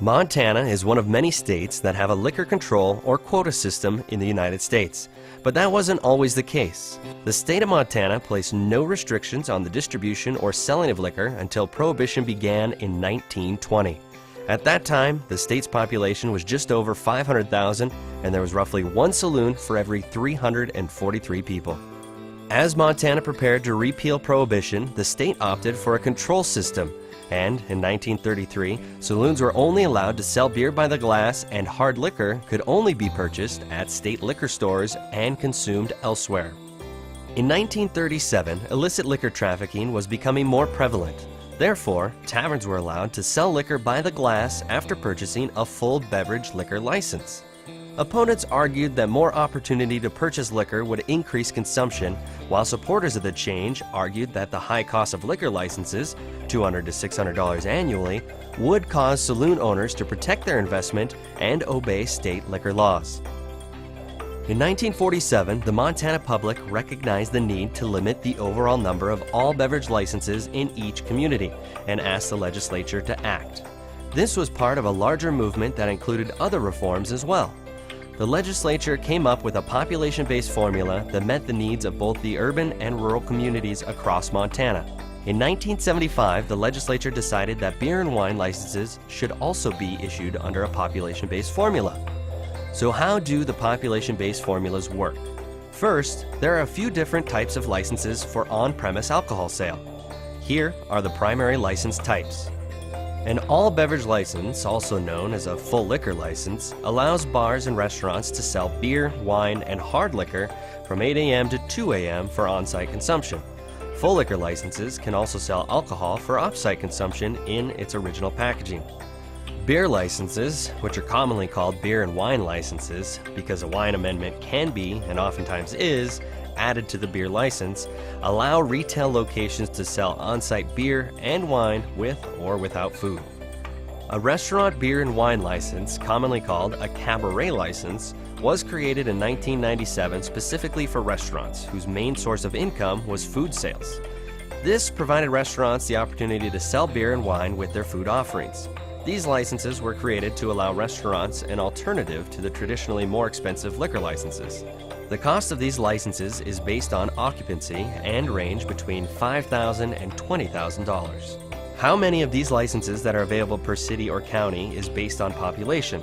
Montana is one of many states that have a liquor control or quota system in the United States, but that wasn't always the case. The state of Montana placed no restrictions on the distribution or selling of liquor until Prohibition began in 1920. At that time, the state's population was just over 500,000, and there was roughly one saloon for every 343 people. As Montana prepared to repeal Prohibition, the state opted for a control system, and in 1933, saloons were only allowed to sell beer by the glass, and hard liquor could only be purchased at state liquor stores and consumed elsewhere. In 1937, illicit liquor trafficking was becoming more prevalent. Therefore, taverns were allowed to sell liquor by the glass after purchasing a full beverage liquor license. Opponents argued that more opportunity to purchase liquor would increase consumption, while supporters of the change argued that the high cost of liquor licenses, $200 to $600 annually, would cause saloon owners to protect their investment and obey state liquor laws. In 1947, the Montana public recognized the need to limit the overall number of all beverage licenses in each community and asked the legislature to act. This was part of a larger movement that included other reforms as well. The legislature came up with a population-based formula that met the needs of both the urban and rural communities across Montana. In 1975, the legislature decided that beer and wine licenses should also be issued under a population-based formula. So how do the population-based formulas work? First, there are a few different types of licenses for on-premise alcohol sale. Here are the primary license types. An all-beverage license, also known as a full liquor license, allows bars and restaurants to sell beer, wine, and hard liquor from 8 a.m. to 2 a.m. for on-site consumption. Full liquor licenses can also sell alcohol for off-site consumption in its original packaging. Beer licenses, which are commonly called beer and wine licenses because a wine amendment can be, and oftentimes is, added to the beer license, allow retail locations to sell on-site beer and wine with or without food. A restaurant beer and wine license, commonly called a cabaret license, was created in 1997 specifically for restaurants whose main source of income was food sales. This provided restaurants the opportunity to sell beer and wine with their food offerings. These licenses were created to allow restaurants an alternative to the traditionally more expensive liquor licenses. The cost of these licenses is based on occupancy and range between $5,000 and $20,000. How many of these licenses that are available per city or county is based on population.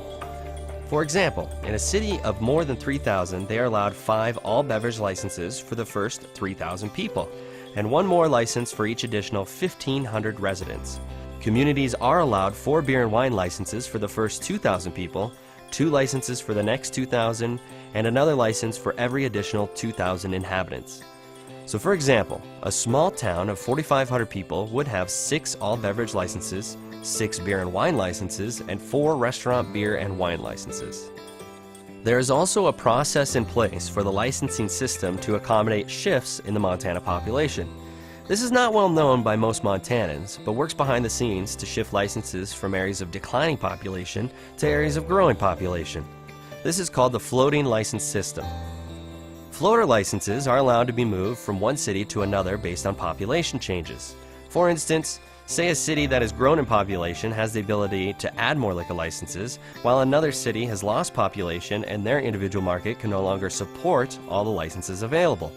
For example, in a city of more than 3,000, they are allowed 5 all-beverage licenses for the first 3,000 people, and 1 more license for each additional 1,500 residents. Communities are allowed 4 beer and wine licenses for the first 2,000 people, 2 licenses for the next 2,000, and another license for every additional 2,000 inhabitants. So for example, a small town of 4,500 people would have 6 all-beverage licenses, 6 beer and wine licenses, and 4 restaurant beer and wine licenses. There is also a process in place for the licensing system to accommodate shifts in the Montana population. This is not well known by most Montanans, but works behind the scenes to shift licenses from areas of declining population to areas of growing population. This is called the floating license system. Floater licenses are allowed to be moved from one city to another based on population changes. For instance, say a city that has grown in population has the ability to add more liquor licenses, while another city has lost population and their individual market can no longer support all the licenses available.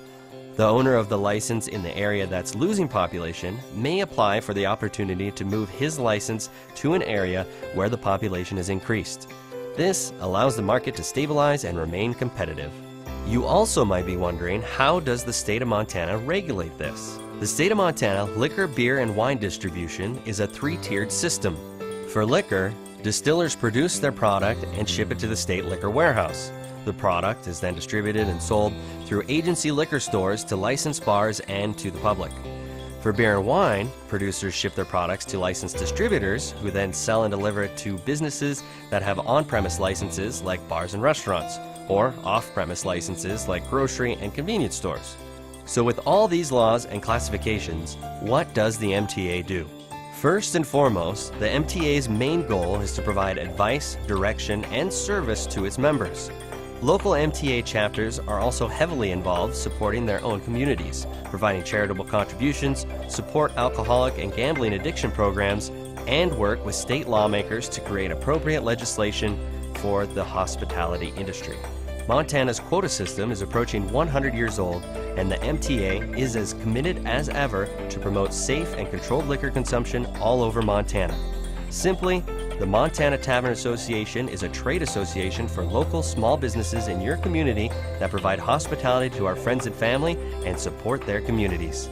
The owner of the license in the area that's losing population may apply for the opportunity to move his license to an area where the population is increased. This allows the market to stabilize and remain competitive. You also might be wondering, how does the state of Montana regulate this? The state of Montana liquor, beer, and wine distribution is a 3-tiered system. For liquor, distillers produce their product and ship it to the state liquor warehouse. The product is then distributed and sold through agency liquor stores to licensed bars and to the public. For beer and wine, producers ship their products to licensed distributors who then sell and deliver it to businesses that have on-premise licenses like bars and restaurants, or off-premise licenses like grocery and convenience stores. So with all these laws and classifications, what does the MTA do? First and foremost, the MTA's main goal is to provide advice, direction, and service to its members. Local MTA chapters are also heavily involved supporting their own communities, providing charitable contributions, support alcoholic and gambling addiction programs, and work with state lawmakers to create appropriate legislation for the hospitality industry. Montana's quota system is approaching 100 years old, and the MTA is as committed as ever to promote safe and controlled liquor consumption all over Montana. Simply, the Montana Tavern Association is a trade association for local small businesses in your community that provide hospitality to our friends and family and support their communities.